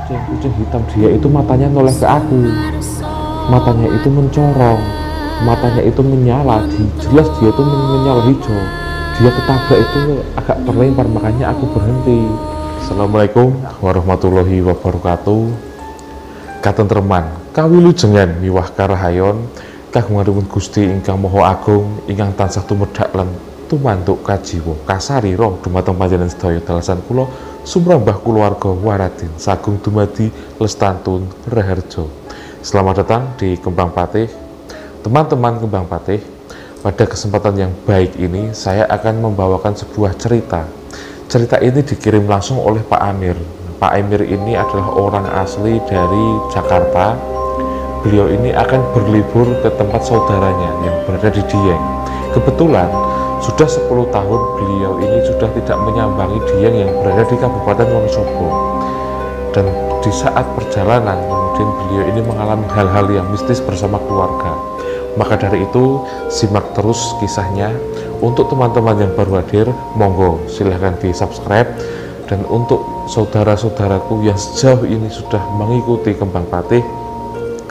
kucing hitam. Dia itu matanya noleh ke aku, matanya itu mencorong, matanya itu menyala, jelas dia itu menyala hijau. Dia ketabrak itu agak terlempar, makanya aku berhenti. Assalamualaikum warahmatullahi wabarakatuh. Katentreman kawilujengan miwah karahayon kagunganipun Gusti ingkang Maha Agung ingkang tansah tumedak lan tumantuk kajiwa kasarira dumateng panjenengan sedaya dalasan kula sumrambah kulawarga Waradin sagung dumadi Lestantun Raharja. Selamat datang di Kembang Patih. Teman-teman Kembang Patih, pada kesempatan yang baik ini saya akan membawakan sebuah cerita. Cerita ini dikirim langsung oleh Pak Amir. Pak Amir ini adalah orang asli dari Jakarta. Beliau ini akan berlibur ke tempat saudaranya yang berada di Dieng. Kebetulan sudah 10 tahun beliau ini sudah tidak menyambangi Dieng yang berada di Kabupaten Wonosobo. Dan di saat perjalanan kemudian beliau ini mengalami hal-hal yang mistis bersama keluarga. Maka dari itu simak terus kisahnya. Untuk teman-teman yang baru hadir, monggo silahkan di subscribe. Dan untuk saudara-saudaraku yang sejauh ini sudah mengikuti Kembang Patih,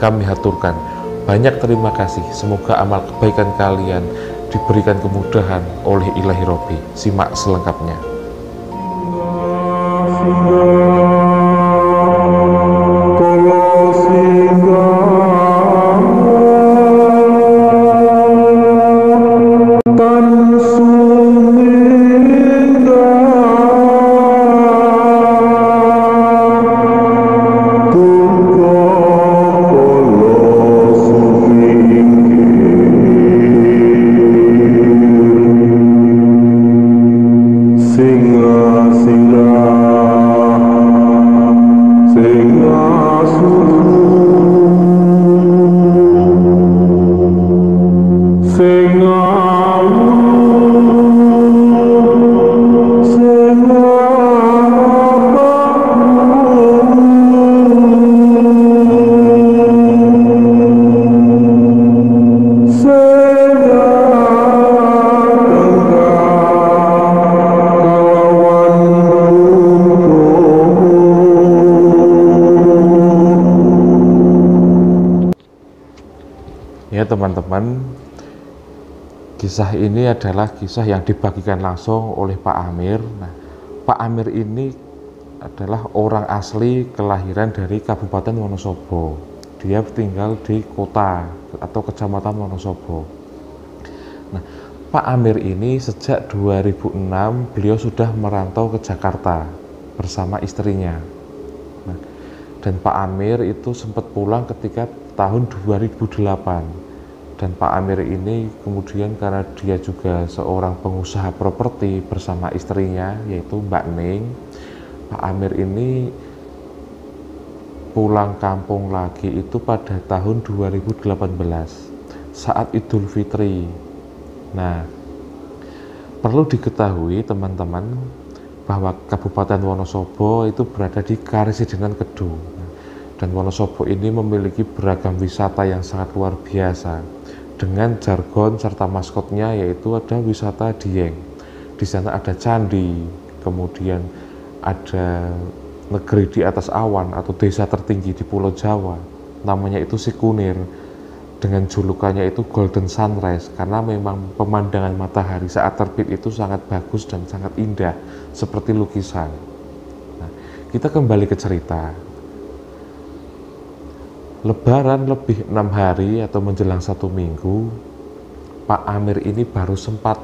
kami haturkan banyak terima kasih. Semoga amal kebaikan kalian diberikan kemudahan oleh Ilahi Robbi. Simak selengkapnya. Ya teman-teman, kisah ini adalah kisah yang dibagikan langsung oleh Pak Amir. Nah, Pak Amir ini adalah orang asli kelahiran dari Kabupaten Wonosobo. Dia tinggal di kota atau kecamatan Wonosobo. Nah, Pak Amir ini sejak 2006 beliau sudah merantau ke Jakarta bersama istrinya. Nah, dan Pak Amir itu sempat pulang ketika tahun 2008. Dan Pak Amir ini kemudian karena dia juga seorang pengusaha properti bersama istrinya yaitu Mbak Ning, Pak Amir ini pulang kampung lagi itu pada tahun 2018 saat Idul Fitri. Nah, perlu diketahui teman-teman bahwa Kabupaten Wonosobo itu berada di Karesidenan Kedung. Dan Wonosobo ini memiliki beragam wisata yang sangat luar biasa. Dengan jargon serta maskotnya yaitu ada wisata Dieng. Di sana ada candi, kemudian ada negeri di atas awan atau desa tertinggi di Pulau Jawa. Namanya itu Sikunir. Dengan julukannya itu Golden Sunrise karena memang pemandangan matahari saat terbit itu sangat bagus dan sangat indah seperti lukisan. Nah, kita kembali ke cerita. Lebaran lebih 6 hari atau menjelang 1 minggu, Pak Amir ini baru sempat,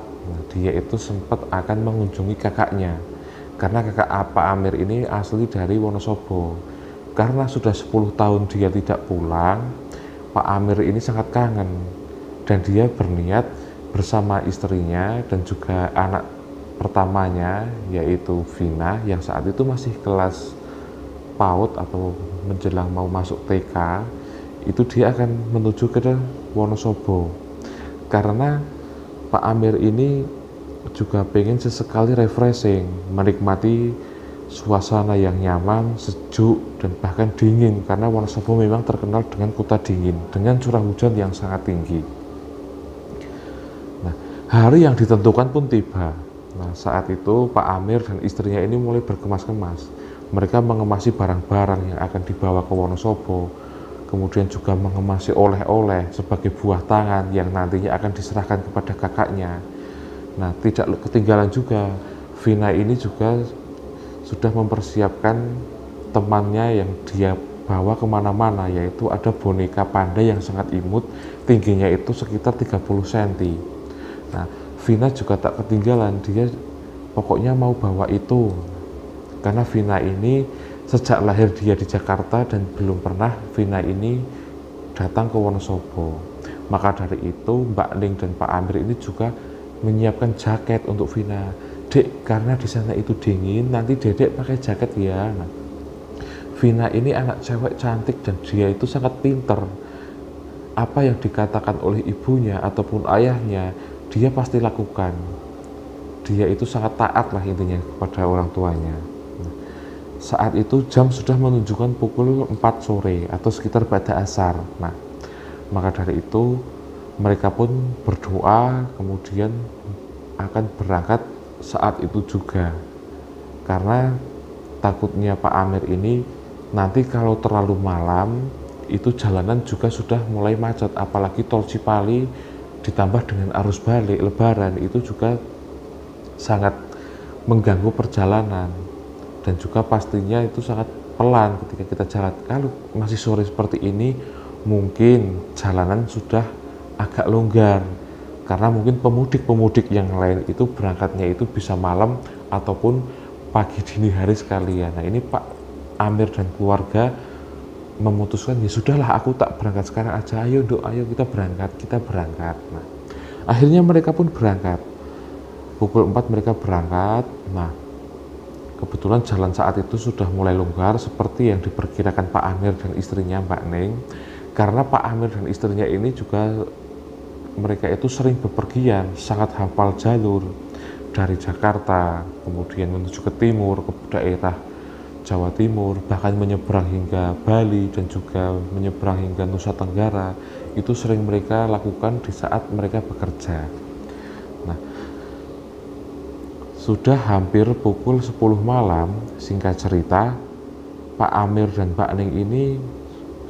dia itu sempat akan mengunjungi kakaknya. Karena kakak Pak Amir ini asli dari Wonosobo. Karena sudah 10 tahun dia tidak pulang, Pak Amir ini sangat kangen. Dan dia berniat bersama istrinya dan juga anak pertamanya, yaitu Vina, yang saat itu masih kelas PAUD atau menjelang mau masuk TK, itu dia akan menuju ke Wonosobo karena Pak Amir ini juga pengen sesekali refreshing, menikmati suasana yang nyaman, sejuk, dan bahkan dingin karena Wonosobo memang terkenal dengan kota dingin dengan curah hujan yang sangat tinggi. Nah, hari yang ditentukan pun tiba. Nah, saat itu Pak Amir dan istrinya ini mulai berkemas-kemas. Mereka mengemasi barang-barang yang akan dibawa ke Wonosobo, kemudian juga mengemasi oleh-oleh sebagai buah tangan yang nantinya akan diserahkan kepada kakaknya. Nah, tidak ketinggalan juga, Vina ini juga sudah mempersiapkan temannya yang dia bawa kemana-mana, yaitu ada boneka panda yang sangat imut, tingginya itu sekitar 30 cm. Nah, Vina juga tak ketinggalan, dia pokoknya mau bawa itu, karena Vina ini sejak lahir dia di Jakarta dan belum pernah Vina ini datang ke Wonosobo. Maka dari itu Mbak Ning dan Pak Amir ini juga menyiapkan jaket untuk Vina. Dek, karena di sana itu dingin, nanti Dedek pakai jaket ya. Nah, Vina ini anak cewek cantik dan dia itu sangat pinter. Apa yang dikatakan oleh ibunya ataupun ayahnya, dia pasti lakukan. Dia itu sangat taat lah intinya kepada orang tuanya. Nah, saat itu jam sudah menunjukkan pukul 4 sore atau sekitar ba'da asar. Nah, maka dari itu mereka pun berdoa, kemudian akan berangkat saat itu juga. Karena takutnya Pak Amir ini nanti kalau terlalu malam itu jalanan juga sudah mulai macet, apalagi tol Cipali ditambah dengan arus balik lebaran itu juga sangat mengganggu perjalanan, dan juga pastinya itu sangat pelan ketika kita jalan. Kalau masih sore seperti ini mungkin jalanan sudah agak longgar, karena mungkin pemudik-pemudik yang lain itu berangkatnya itu bisa malam ataupun pagi dini hari sekalian. Nah, ini Pak Amir dan keluarga memutuskan, ya sudahlah aku tak berangkat sekarang aja, ayo Dok, ayo kita berangkat. Nah, akhirnya mereka pun berangkat. Pukul 4 mereka berangkat. Nah, kebetulan jalan saat itu sudah mulai longgar seperti yang diperkirakan Pak Amir dan istrinya Mbak Ning, karena Pak Amir dan istrinya ini juga mereka itu sering bepergian, sangat hafal jalur dari Jakarta kemudian menuju ke timur, ke daerah Jawa Timur, bahkan menyeberang hingga Bali dan juga menyeberang hingga Nusa Tenggara. Itu sering mereka lakukan di saat mereka bekerja. Nah, sudah hampir pukul 10 malam, singkat cerita, Pak Amir dan Mbak Ning ini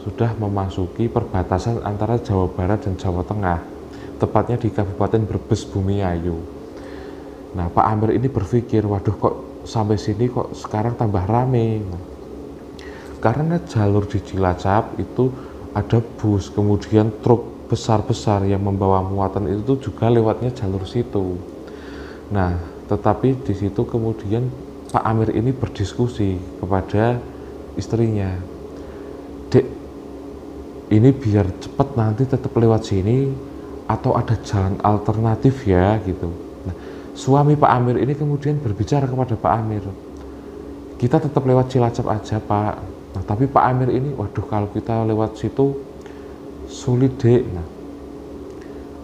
sudah memasuki perbatasan antara Jawa Barat dan Jawa Tengah, tepatnya di Kabupaten Brebes, Bumiayu. Nah, Pak Amir ini berpikir, waduh kok sampai sini kok sekarang tambah rame. Nah, karena jalur di Cilacap itu ada bus, kemudian truk besar-besar yang membawa muatan itu juga lewatnya jalur situ. Nah, tetapi di situ kemudian Pak Amir ini berdiskusi kepada istrinya, Dek, ini biar cepat nanti tetap lewat sini atau ada jalan alternatif ya gitu. Nah, suami Pak Amir ini kemudian berbicara kepada Pak Amir, kita tetap lewat Cilacap aja Pak. Nah, tapi Pak Amir ini, waduh kalau kita lewat situ sulit Dek. Nah,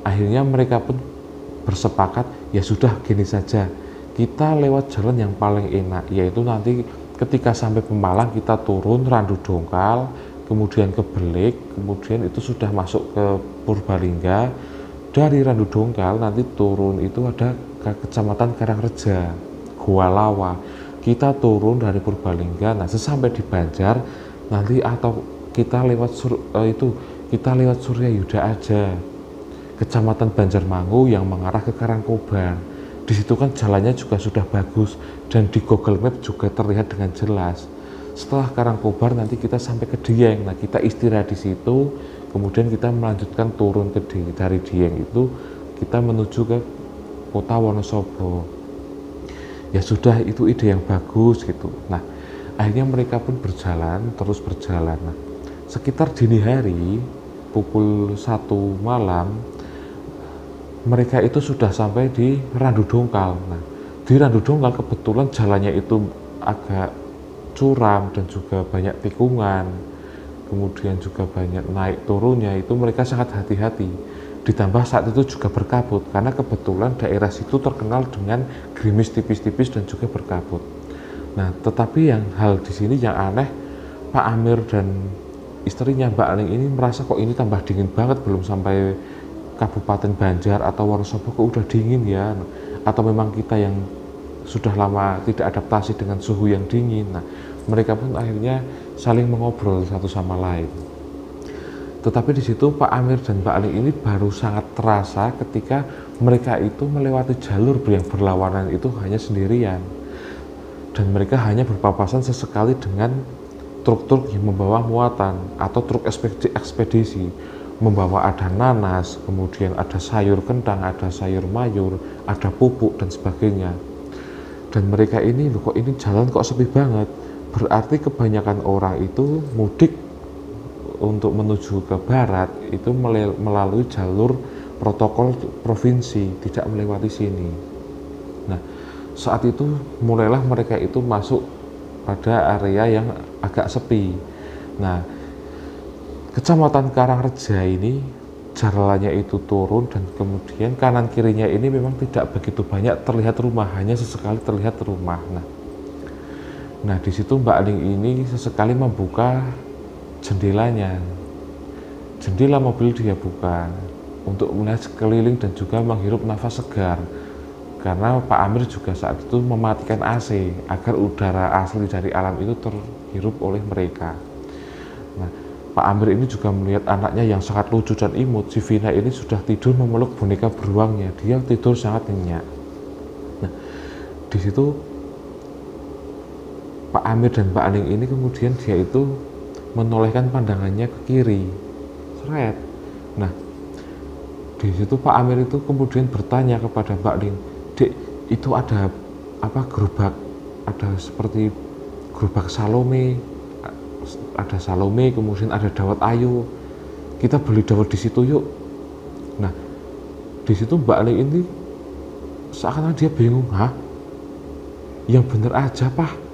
akhirnya mereka pun bersepakat, ya sudah gini saja, kita lewat jalan yang paling enak, yaitu nanti ketika sampai Pemalang kita turun Randu Dongkal, kemudian ke Belik, kemudian itu sudah masuk ke Purbalingga. Dari Randu Dongkal nanti turun itu ada ke Kecamatan Karangreja, Gua Lawa. Kita turun dari Purbalingga, nah sesampai di Banjar nanti atau kita lewat kita lewat Suryayuda aja, Kecamatan Banjarmangu yang mengarah ke Karangkobar. Di situ kan jalannya juga sudah bagus dan di Google Map juga terlihat dengan jelas. Setelah Karangkobar nanti kita sampai ke Dieng. Nah, kita istirahat di situ, kemudian kita melanjutkan turun ke dari Dieng itu kita menuju ke kota Wonosobo. Ya sudah, itu ide yang bagus gitu. Nah, akhirnya mereka pun terus berjalan. Nah, sekitar dini hari pukul 1 malam mereka itu sudah sampai di Randu Dongkal. Nah, di Randu Dongkal kebetulan jalannya itu agak curam dan juga banyak tikungan, kemudian juga banyak naik turunnya, itu mereka sangat hati-hati. Ditambah saat itu juga berkabut, karena kebetulan daerah situ terkenal dengan gerimis tipis-tipis dan juga berkabut. Nah, tetapi hal di sini yang aneh, Pak Amir dan istrinya Mbak Ning ini merasa kok ini tambah dingin banget, belum sampai Kabupaten Banjar atau Wonosobo kok udah dingin ya, atau memang kita yang sudah lama tidak adaptasi dengan suhu yang dingin. Nah, mereka pun akhirnya saling mengobrol satu sama lain. Tetapi di situ Pak Amir dan Mbak Aning ini baru sangat terasa ketika mereka itu melewati jalur yang berlawanan itu hanya sendirian, dan mereka hanya berpapasan sesekali dengan truk-truk yang membawa muatan atau truk ekspedisi, membawa ada nanas, kemudian ada sayur kentang, ada sayur mayur, ada pupuk dan sebagainya. Dan mereka ini, loh kok ini jalan kok sepi banget, berarti kebanyakan orang itu mudik untuk menuju ke barat itu melalui jalur protokol provinsi, tidak melewati sini. Nah, saat itu mulailah mereka itu masuk pada area yang agak sepi. Nah, Kecamatan Karangreja ini jalannya itu turun, dan kemudian kanan kirinya ini memang tidak begitu banyak terlihat rumah, hanya sesekali terlihat rumah. Nah di situ Mbak Aning ini sesekali membuka jendelanya, jendela mobil dia buka untuk melihat sekeliling dan juga menghirup nafas segar, karena Pak Amir juga saat itu mematikan AC agar udara asli dari alam itu terhirup oleh mereka. Nah, Pak Amir ini juga melihat anaknya yang sangat lucu dan imut, si Vina ini sudah tidur memeluk boneka beruangnya, dia tidur sangat nyenyak. Nah, di situ Pak Amir dan Mbak Aning ini kemudian dia itu menolehkan pandangannya ke kiri, seret. Nah, di situ Pak Amir itu kemudian bertanya kepada Mbak Aning, "Dek, itu ada apa, gerobak, ada seperti gerobak Salome, ada Salome, kemudian ada dawet ayu, kita beli dawet di situ yuk." Nah, di situ Mbak Aning ini seakan-akan dia bingung, "Hah? Yang bener aja, Pak.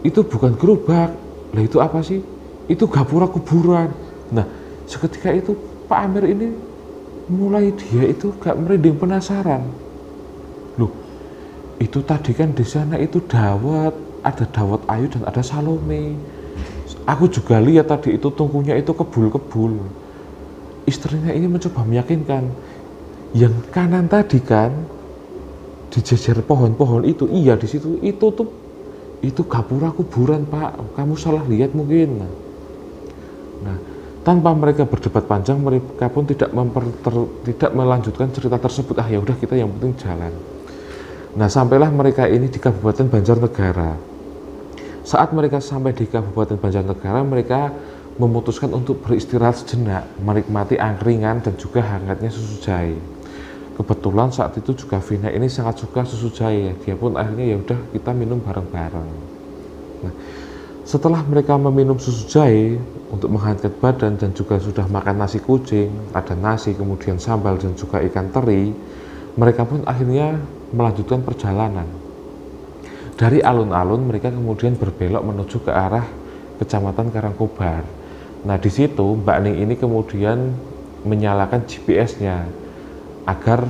Itu bukan gerobak. Lah itu apa sih? Itu gapura kuburan." Nah, seketika itu Pak Amir ini mulai dia itu gak merinding penasaran. Loh, itu tadi kan di sana itu dawet, ada dawet ayu dan ada Salome. Aku juga lihat tadi itu tungkunya itu kebul-kebul. Istrinya ini mencoba meyakinkan, yang kanan tadi kan dijejer pohon-pohon itu, iya di situ itu gapura kuburan, Pak. Kamu salah lihat mungkin. Nah, tanpa mereka berdebat panjang, mereka pun tidak melanjutkan cerita tersebut. Ya udah, kita yang penting jalan. Nah, sampailah mereka ini di Kabupaten Banjarnegara. Saat mereka sampai di Kabupaten Banjarnegara, mereka memutuskan untuk beristirahat sejenak, menikmati angkringan dan juga hangatnya susu jahe. Kebetulan saat itu juga Vina ini sangat suka susu jahe, dia pun akhirnya ya udah kita minum bareng-bareng. Nah, setelah mereka meminum susu jahe untuk menghangatkan badan dan juga sudah makan nasi kucing, ada nasi, kemudian sambal dan juga ikan teri, mereka pun akhirnya melanjutkan perjalanan. Dari alun-alun mereka kemudian berbelok menuju ke arah Kecamatan Karangkobar. Nah, di situ Mbak Aning ini kemudian menyalakan GPS-nya agar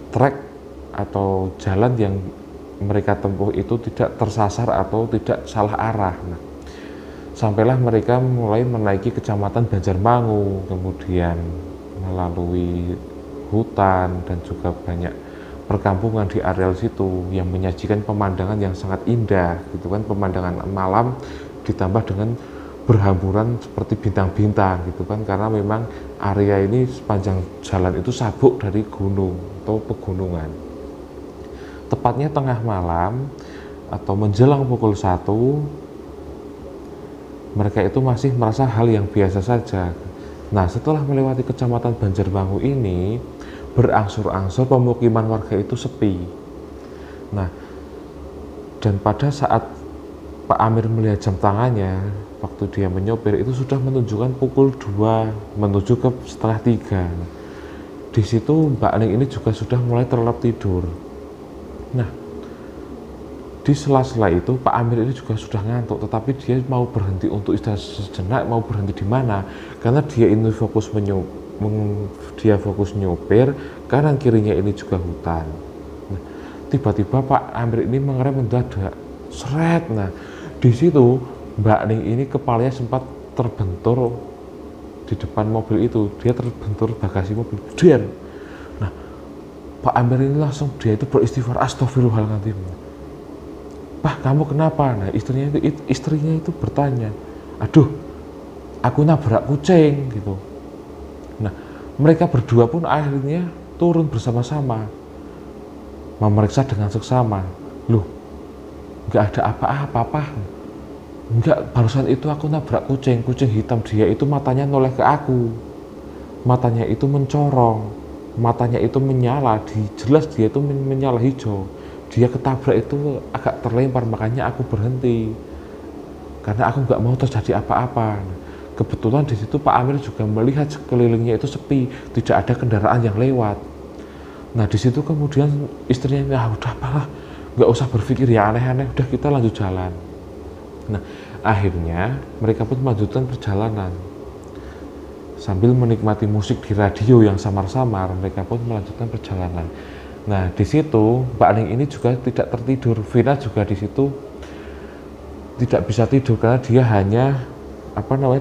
trek atau jalan yang mereka tempuh itu tidak tersasar atau tidak salah arah. Nah, sampailah mereka mulai menaiki Kecamatan Banjarmangu, kemudian melalui hutan dan juga banyak perkampungan di areal situ yang menyajikan pemandangan yang sangat indah gitu kan, pemandangan malam ditambah dengan berhamburan seperti bintang-bintang gitu kan, karena memang area ini sepanjang jalan itu sabuk dari gunung atau pegunungan. Tepatnya tengah malam atau menjelang pukul 1, mereka itu masih merasa hal yang biasa saja. Nah, setelah melewati Kecamatan Banjarmangu ini, berangsur-angsur pemukiman warga itu sepi. Nah, dan pada saat Pak Amir melihat jam tangannya, waktu dia menyopir itu sudah menunjukkan pukul 2 menuju ke setengah 3. Di situ Mbak Aning ini juga sudah mulai terlelap tidur. Nah, di sela-sela itu Pak Amir ini juga sudah ngantuk, tetapi dia mau berhenti untuk istirahat sejenak. Mau berhenti di mana? Karena dia ini fokus nyopir, kanan kirinya ini juga hutan. Nah, tiba-tiba Pak Amir ini mengerem mendadak, seret. Nah, di situ Mbak Aning ini kepalanya sempat terbentur di depan mobil itu, dia terbentur bagasi mobil. Nah, Pak Amir ini langsung dia itu beristighfar, astagfirullahaladzim. "Pah, kamu kenapa?" Nah, istrinya itu bertanya, "Aduh, aku nabrak kucing," gitu. Nah, mereka berdua pun akhirnya turun bersama-sama memeriksa dengan seksama. "Loh, nggak ada apa-apa, Pak. Enggak, barusan itu aku nabrak kucing hitam, dia itu matanya noleh ke aku. Matanya itu mencorong, matanya itu menyala, jelas dia itu menyala hijau. Dia ketabrak itu agak terlempar, makanya aku berhenti. Karena aku nggak mau terjadi apa-apa." Kebetulan di situ Pak Amir juga melihat sekelilingnya itu sepi, tidak ada kendaraan yang lewat. Nah, di situ kemudian istrinya, "Ah, udah apalah, nggak usah berpikir ya aneh-aneh, udah kita lanjut jalan." Nah, akhirnya mereka pun melanjutkan perjalanan. Sambil menikmati musik di radio yang samar-samar, mereka pun melanjutkan perjalanan. Nah, di situ Mbak Ning ini juga tidak tertidur. Vina juga di situ tidak bisa tidur karena dia hanya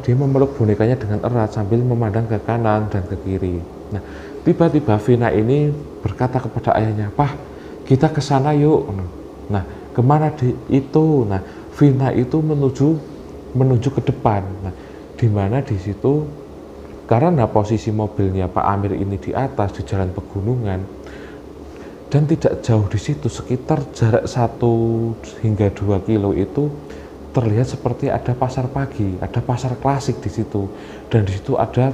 dia memeluk bonekanya dengan erat sambil memandang ke kanan dan ke kiri. Nah, tiba-tiba Vina ini berkata kepada ayahnya, "Pah, kita ke sana yuk." Nah, kemana itu? Nah, Vina itu menuju ke depan. Nah, di mana di situ karena posisi mobilnya Pak Amir ini di atas di jalan pegunungan dan tidak jauh di situ, sekitar jarak 1 hingga 2 kilo itu terlihat seperti ada pasar pagi, ada pasar klasik di situ, dan di situ ada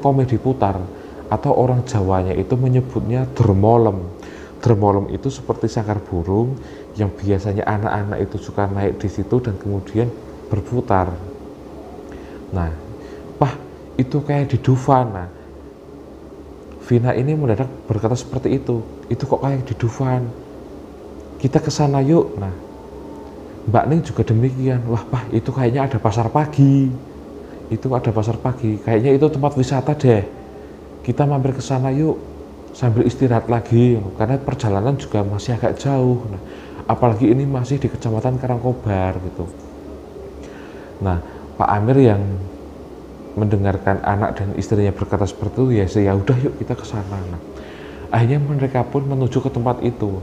komedi putar, atau orang Jawanya itu menyebutnya dermolem. Dermolem itu seperti sangkar burung yang biasanya anak-anak itu suka naik di situ dan kemudian berputar. Nah, "Pah, itu kayak di Dufan." Nah, Vina ini mendadak berkata seperti itu kok kayak di Dufan, kita ke sana yuk. Nah, Mbak Ning juga demikian, "Wah, Pah, itu kayaknya ada pasar pagi. Itu ada pasar pagi. Kayaknya itu tempat wisata deh. Kita mampir ke sana yuk sambil istirahat lagi." Karena perjalanan juga masih agak jauh. Nah, apalagi ini masih di Kecamatan Karangkobar gitu. Nah, Pak Amir yang mendengarkan anak dan istrinya berkata seperti itu, ya udah yuk kita ke sana. Nah, akhirnya mereka pun menuju ke tempat itu.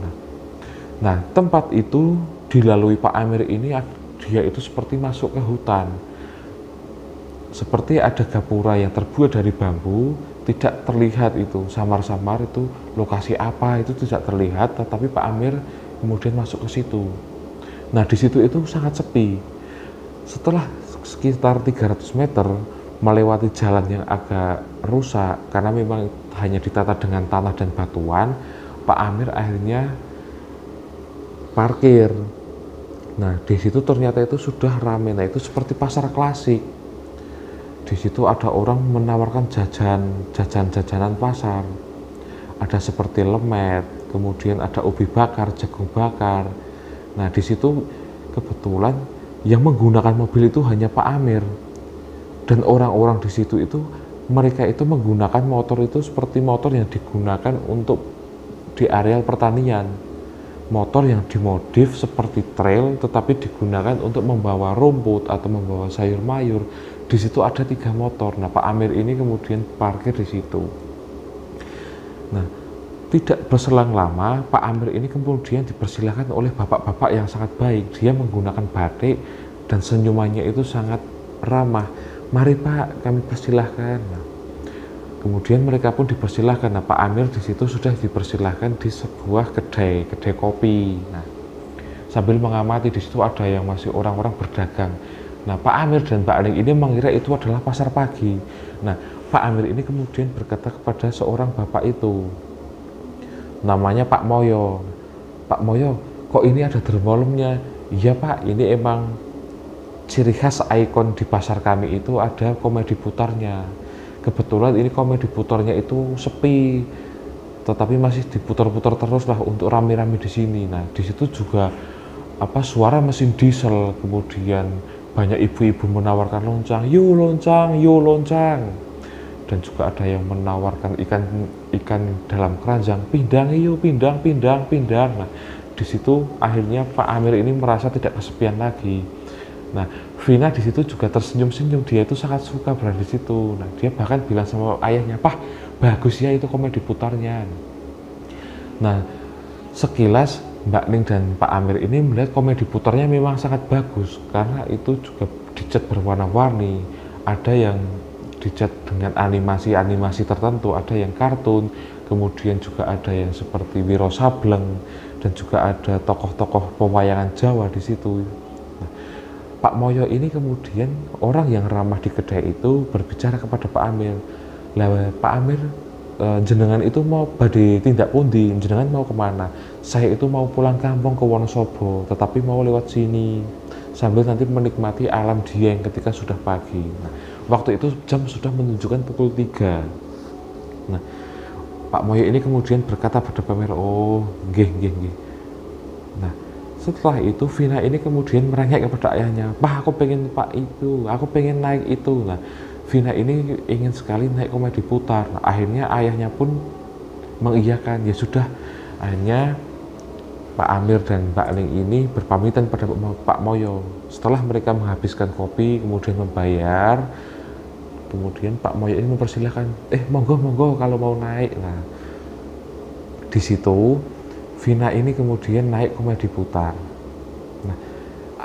Nah, tempat itu dilalui Pak Amir ini, dia itu seperti masuk ke hutan. Seperti ada gapura yang terbuat dari bambu, tidak terlihat itu, samar-samar itu lokasi apa itu tidak terlihat, tetapi Pak Amir kemudian masuk ke situ. Nah, di situ itu sangat sepi. Setelah sekitar 300 meter melewati jalan yang agak rusak karena memang hanya ditata dengan tanah dan batuan, Pak Amir akhirnya parkir. Nah, di situ ternyata itu sudah ramai. Nah, itu seperti pasar klasik. Di situ ada orang menawarkan jajanan pasar. Ada seperti lemet, kemudian ada ubi bakar, jagung bakar. Nah, di situ kebetulan yang menggunakan mobil itu hanya Pak Amir. Dan orang-orang di situ itu mereka itu menggunakan motor itu seperti motor yang digunakan untuk di areal pertanian. Motor yang dimodif seperti trail tetapi digunakan untuk membawa rumput atau membawa sayur mayur. Di situ ada 3 motor. Nah, Pak Amir ini kemudian parkir di situ. Nah, tidak berselang lama Pak Amir ini kemudian dipersilahkan oleh bapak-bapak yang sangat baik. Dia menggunakan batik dan senyumannya itu sangat ramah. "Mari Pak, kami persilahkan." Nah, kemudian mereka pun dipersilahkan. Nah, Pak Amir di situ sudah dipersilahkan di sebuah kedai kopi. Nah, sambil mengamati di situ ada yang masih orang-orang berdagang. Nah, Pak Amir dan Mbak Ning ini mengira itu adalah pasar pagi. Nah, Pak Amir ini kemudian berkata kepada seorang bapak itu, namanya Pak Moyo. "Pak Moyo, kok ini ada dermolemnya?" "Iya Pak, ini emang ciri khas ikon di pasar kami itu ada komedi putarnya. Kebetulan ini komedi putarnya itu sepi, tetapi masih diputar-putar terus lah untuk rame-rame di sini." Nah, di situ juga suara mesin diesel, kemudian banyak ibu-ibu menawarkan loncang, "Yo loncang, yo loncang." Dan juga ada yang menawarkan ikan dalam keranjang, "Pindang, yo pindang, pindang, pindang." Nah, di situ akhirnya Pak Amir ini merasa tidak kesepian lagi. Nah, Vina di situ juga tersenyum-senyum, dia itu sangat suka berada di situ. Nah, dia bahkan bilang sama ayahnya, "Pah, bagus ya itu komedi putarnya." Nah, sekilas Mbak Ning dan Pak Amir ini melihat komedi putarnya memang sangat bagus karena itu juga dicat berwarna-warni, ada yang dicat dengan animasi-animasi tertentu, ada yang kartun, kemudian juga ada yang seperti Wiro Sableng dan juga ada tokoh-tokoh pewayangan Jawa di situ. Nah, Pak Moyo ini kemudian orang yang ramah di kedai itu berbicara kepada Pak Amir, lah Pak Amir, jenengan itu mau badhe tindak pundi, jenengan mau kemana? Saya itu mau pulang kampung ke Wonosobo, tetapi mau lewat sini sambil nanti menikmati alam dieng ketika sudah pagi. Nah, waktu itu jam sudah menunjukkan pukul 3. Nah, Pak Moyo ini kemudian berkata pada Pak Amir, oh nggih nggih nggih. Nah, setelah itu Vina ini kemudian merengek kepada ayahnya, Pak aku pengen Pak itu, aku pengen naik itu. Nah, Vina ini ingin sekali naik komedi putar. Nah, akhirnya ayahnya pun mengiyakan, ya sudah. Akhirnya Pak Amir dan Mbak Ning ini berpamitan pada Pak Moyo. Setelah mereka menghabiskan kopi, kemudian membayar, kemudian Pak Moyo ini mempersilahkan, monggo monggo kalau mau naik. Nah, di situ Vina ini kemudian naik komedi putar. Nah,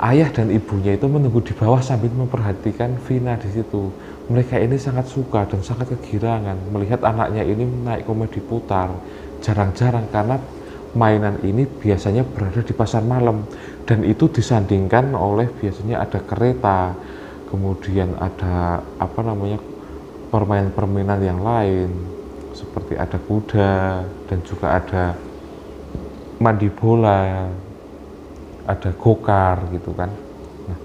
ayah dan ibunya itu menunggu di bawah sambil memperhatikan Vina di situ. Mereka ini sangat suka dan sangat kegirangan melihat anaknya ini naik komedi putar. Jarang-jarang karena mainan ini biasanya berada di pasar malam dan itu disandingkan oleh biasanya ada kereta, kemudian ada permainan-permainan yang lain seperti ada kuda dan juga ada mandi bola, ada gokar gitu kan. Nah,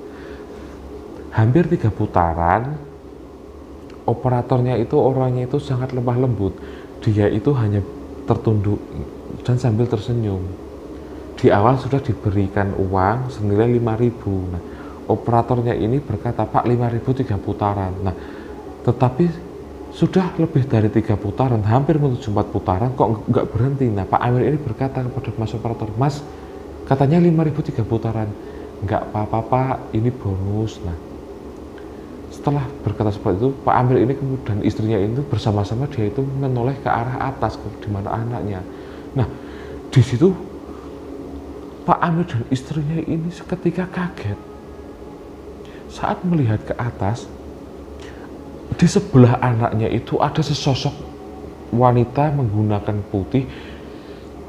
hampir 3 putaran operatornya itu orangnya itu sangat lemah lembut, dia itu hanya tertunduk dan sambil tersenyum. Di awal sudah diberikan uang senilai 5.000. Nah, operatornya ini berkata, Pak 5.000 3 putaran. Nah, tetapi sudah lebih dari 3 putaran, hampir menuju 4 putaran kok nggak berhenti. Nah, Pak Amir ini berkata kepada Mas operator, Mas katanya 5.000 3 putaran. Nggak apa-apa Pak, ini bonus. Nah, setelah berkata seperti itu, Pak Amir ini kemudian istrinya itu bersama-sama dia itu menoleh ke arah atas di mana anaknya. Nah, di situ Pak Amir dan istrinya ini seketika kaget saat melihat ke atas. Di sebelah anaknya itu ada sesosok wanita menggunakan putih.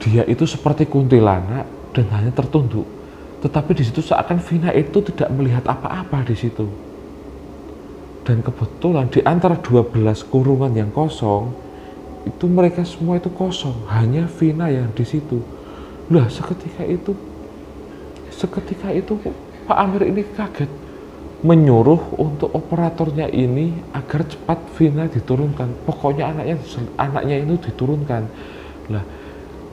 Dia itu seperti kuntilanak dan hanya tertunduk. Tetapi di situ seakan Vina itu tidak melihat apa-apa di situ. Dan kebetulan di antara 12 kurungan yang kosong itu mereka semua itu kosong, hanya Vina yang di situ. Lah seketika itu Pak Amir ini kaget, menyuruh untuk operatornya ini agar cepat Vina diturunkan. Pokoknya anaknya itu diturunkan. Lah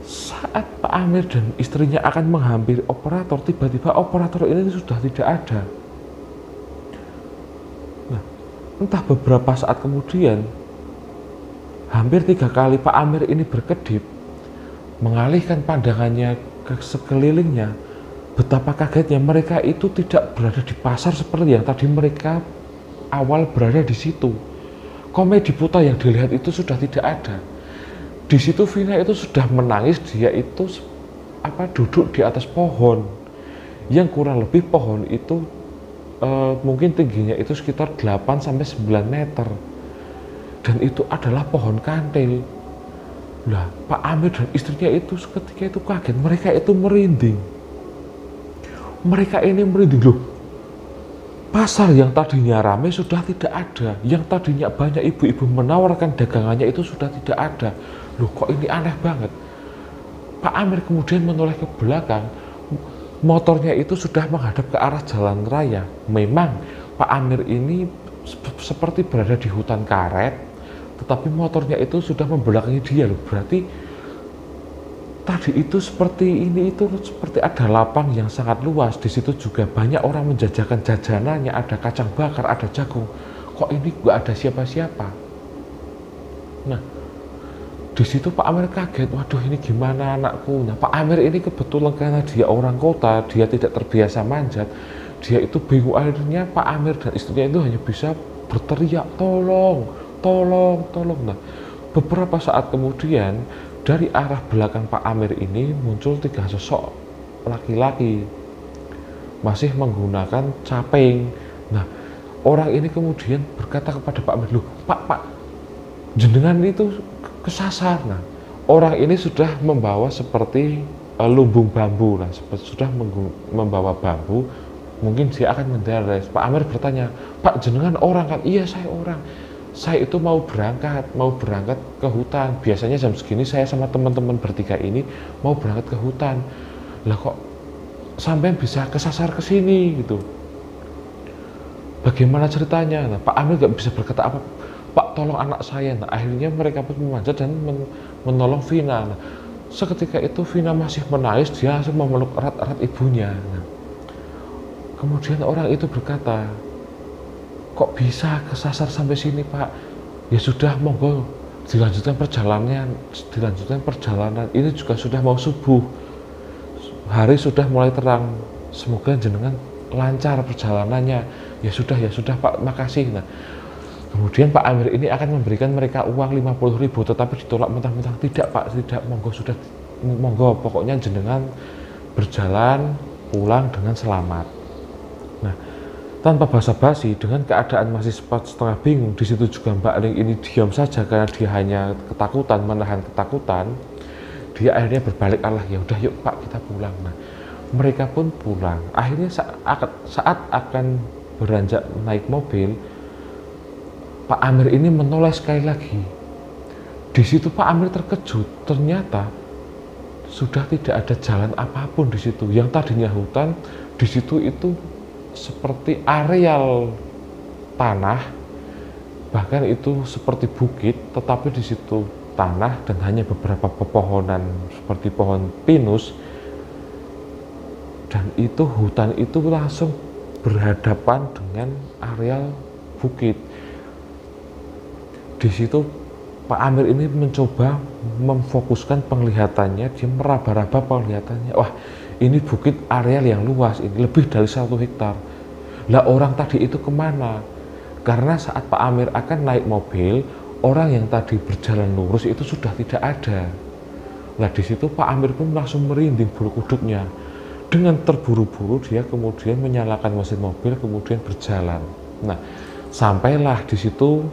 saat Pak Amir dan istrinya akan menghampiri operator, tiba-tiba operator ini sudah tidak ada. Nah, entah beberapa saat kemudian, hampir 3 kali Pak Amir ini berkedip, mengalihkan pandangannya ke sekelilingnya. Betapa kagetnya mereka itu tidak berada di pasar seperti yang tadi mereka awal berada di situ. Komedi putar yang dilihat itu sudah tidak ada. Di situ Vina itu sudah menangis, dia itu duduk di atas pohon yang kurang lebih pohon itu mungkin tingginya itu sekitar 8 sampai 9 meter. Dan itu adalah pohon kantil. Lah, Pak Amir dan istrinya itu seketika itu kaget, mereka itu merinding. Mereka ini merinding, loh. Pasar yang tadinya ramai sudah tidak ada, yang tadinya banyak ibu-ibu menawarkan dagangannya itu sudah tidak ada. Loh, kok ini aneh banget. Pak Amir kemudian menoleh ke belakang, motornya itu sudah menghadap ke arah jalan raya. Memang Pak Amir ini seperti berada di hutan karet, tetapi motornya itu sudah membelakangi dia loh. Berarti tadi itu seperti ada lapang yang sangat luas. Di situ juga banyak orang menjajakan jajanannya, ada kacang bakar, ada jagung. Kok ini nggak ada siapa-siapa? Nah, di situ Pak Amir kaget, waduh ini gimana anakku. Nah, Pak Amir ini kebetulan karena dia orang kota, dia tidak terbiasa manjat, dia itu bingung. Akhirnya Pak Amir dan istrinya itu hanya bisa berteriak, tolong, tolong, tolong. Nah, beberapa saat kemudian dari arah belakang Pak Amir ini muncul 3 sosok laki-laki, masih menggunakan caping. Nah, orang ini kemudian berkata kepada Pak Amir, "Loh, Pak, jenengan itu kesasar." Nah, orang ini sudah membawa seperti lumbung bambu. Nah, sudah membawa bambu, mungkin dia akan mendarat. Pak Amir bertanya, "Pak, jenengan orang kan?" "Iya, saya orang. Saya itu mau berangkat ke hutan. Biasanya jam segini saya sama teman-teman bertiga ini mau berangkat ke hutan. Lah kok sampai bisa kesasar ke sini gitu. Bagaimana ceritanya?" Nah, Pak Amir nggak bisa berkata apa. "Pak, tolong anak saya." Nah, akhirnya mereka pun memanjat dan menolong Vina. Nah, seketika itu Vina masih menangis, dia langsung memeluk erat-erat ibunya. Nah, kemudian orang itu berkata, "Kok bisa kesasar sampai sini, Pak? Ya sudah, monggo dilanjutkan perjalanan. Ini juga sudah mau subuh. Hari sudah mulai terang. Semoga jenengan lancar perjalanannya." Ya sudah Pak, makasih." Nah, kemudian Pak Amir ini akan memberikan mereka uang 50.000, tetapi ditolak mentah-mentah. "Tidak, Pak, tidak, monggo, pokoknya jenengan berjalan pulang dengan selamat." Nah, tanpa basa-basi, dengan keadaan masih setengah bingung, di situ juga Mbak Ling ini diam saja karena dia hanya ketakutan, menahan ketakutan. Dia akhirnya berbalik arah, "Ya udah, yuk Pak, kita pulang." Nah, mereka pun pulang. Akhirnya saat akan beranjak naik mobil, Pak Amir ini menoleh sekali lagi. Di situ Pak Amir terkejut, ternyata sudah tidak ada jalan apapun di situ. Yang tadinya hutan, di situ itu seperti areal tanah, bahkan itu seperti bukit, tetapi di situ tanah dan hanya beberapa pepohonan seperti pohon pinus. Dan itu hutan itu langsung berhadapan dengan areal bukit. Di situ Pak Amir ini mencoba memfokuskan penglihatannya, dia meraba-raba penglihatannya. Wah, ini bukit areal yang luas, ini lebih dari 1 hektar. Lah, orang tadi itu kemana? Karena saat Pak Amir akan naik mobil, orang yang tadi berjalan lurus itu sudah tidak ada. Nah, di situ Pak Amir pun langsung merinding bulu kuduknya. Dengan terburu-buru dia kemudian menyalakan mesin mobil, kemudian berjalan. Nah, sampailah di situ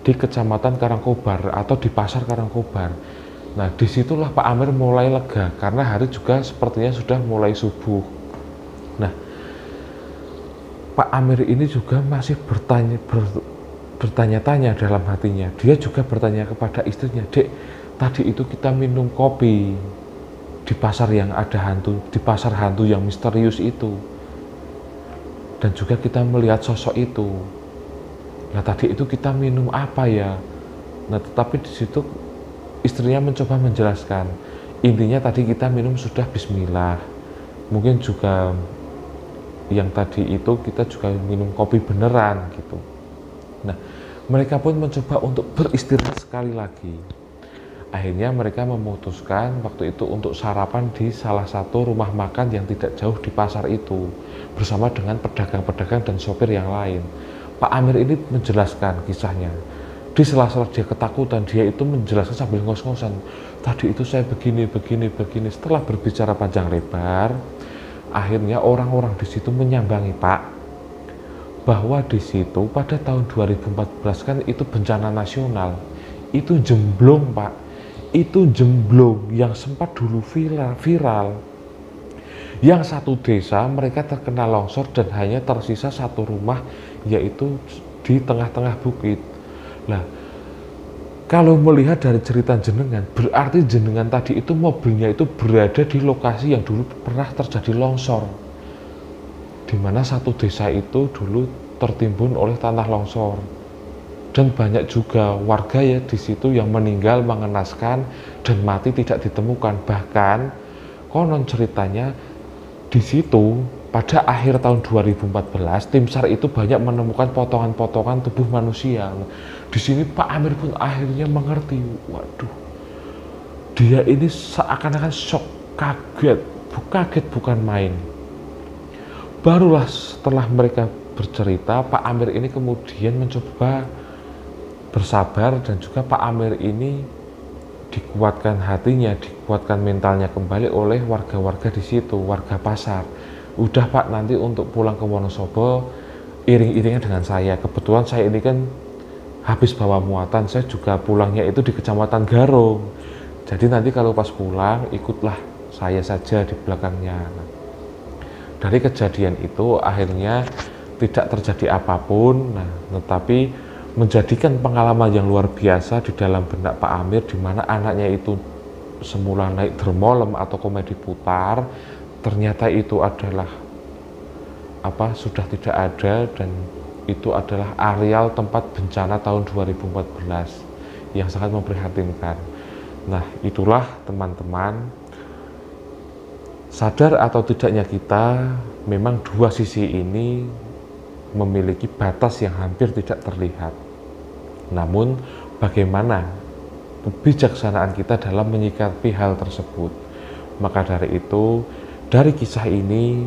di Kecamatan Karangkobar atau di Pasar Karangkobar. Nah, disitulah Pak Amir mulai lega karena hari juga sepertinya sudah mulai subuh. Nah, Pak Amir ini juga masih bertanya-tanya dalam hatinya. Dia juga bertanya kepada istrinya, "Dek, tadi itu kita minum kopi di pasar yang ada hantu, di pasar hantu yang misterius itu. Dan juga kita melihat sosok itu. Nah, tadi itu kita minum apa ya?" Nah, tetapi di situ istrinya mencoba menjelaskan, intinya tadi kita minum sudah bismillah. Mungkin juga yang tadi itu kita juga minum kopi beneran gitu. Nah, mereka pun mencoba untuk beristirahat sekali lagi. Akhirnya mereka memutuskan waktu itu untuk sarapan di salah satu rumah makan yang tidak jauh di pasar itu, bersama dengan pedagang-pedagang dan sopir yang lain. Pak Amir ini menjelaskan kisahnya. Di sela-sela dia ketakutan, dia itu menjelaskan sambil ngos-ngosan. "Tadi itu saya begini. Setelah berbicara panjang lebar, akhirnya orang-orang di situ menyambangi, Pak, bahwa di situ pada tahun 2014 kan itu bencana nasional. Itu jemblong, Pak. Itu jemblong yang sempat dulu viral. Yang satu desa mereka terkena longsor dan hanya tersisa satu rumah, yaitu di tengah-tengah bukit. Nah, kalau melihat dari cerita jenengan, berarti jenengan tadi itu mobilnya itu berada di lokasi yang dulu pernah terjadi longsor, di mana satu desa itu dulu tertimbun oleh tanah longsor. Dan banyak juga warga ya di situ yang meninggal mengenaskan dan mati tidak ditemukan. Bahkan konon ceritanya di situ pada akhir tahun 2014 tim SAR itu banyak menemukan potongan-potongan tubuh manusia. Di sini Pak Amir pun akhirnya mengerti, waduh, dia ini seakan-akan shock, kaget bukan main. Barulah setelah mereka bercerita, Pak Amir ini kemudian mencoba bersabar dan juga Pak Amir ini dikuatkan hatinya, dikuatkan mentalnya kembali oleh warga-warga di situ, warga pasar. Udah Pak, nanti untuk pulang ke Wonosobo iring-iringnya dengan saya. Kebetulan saya ini kan habis bawa muatan, saya juga pulangnya itu di Kecamatan Garung. Jadi nanti kalau pas pulang ikutlah saya saja di belakangnya. Dari kejadian itu akhirnya tidak terjadi apapun, tetapi menjadikan pengalaman yang luar biasa di dalam benak Pak Amir, di mana anaknya itu semula naik dermolem atau komedi putar, ternyata itu adalah sudah tidak ada, dan itu adalah areal tempat bencana tahun 2014 yang sangat memprihatinkan. Nah, itulah teman-teman, sadar atau tidaknya kita memang dua sisi ini memiliki batas yang hampir tidak terlihat. Namun bagaimana kebijaksanaan kita dalam menyikapi hal tersebut? Maka dari itu, dari kisah ini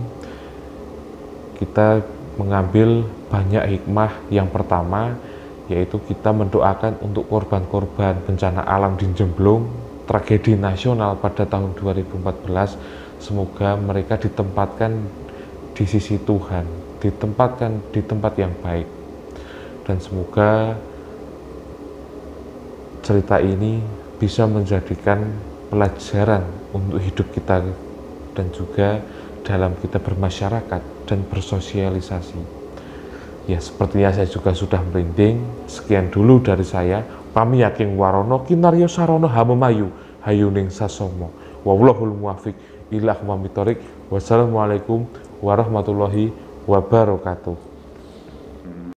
kita mengambil banyak hikmah. Yang pertama yaitu kita mendoakan untuk korban-korban bencana alam di Jemblung, tragedi nasional pada tahun 2014. Semoga mereka ditempatkan di sisi Tuhan, ditempatkan di tempat yang baik, dan semoga cerita ini bisa menjadikan pelajaran untuk hidup kita dan juga dalam kita bermasyarakat dan bersosialisasi. Ya, sepertinya saya juga sudah merinding. Sekian dulu dari saya. Pami yakin warono kinaryo sarono hamemayu hayuning sasomo. Wallahul muwaffiq ila aqwamit thoriq. Wassalamualaikum warahmatullahi wabarakatuh.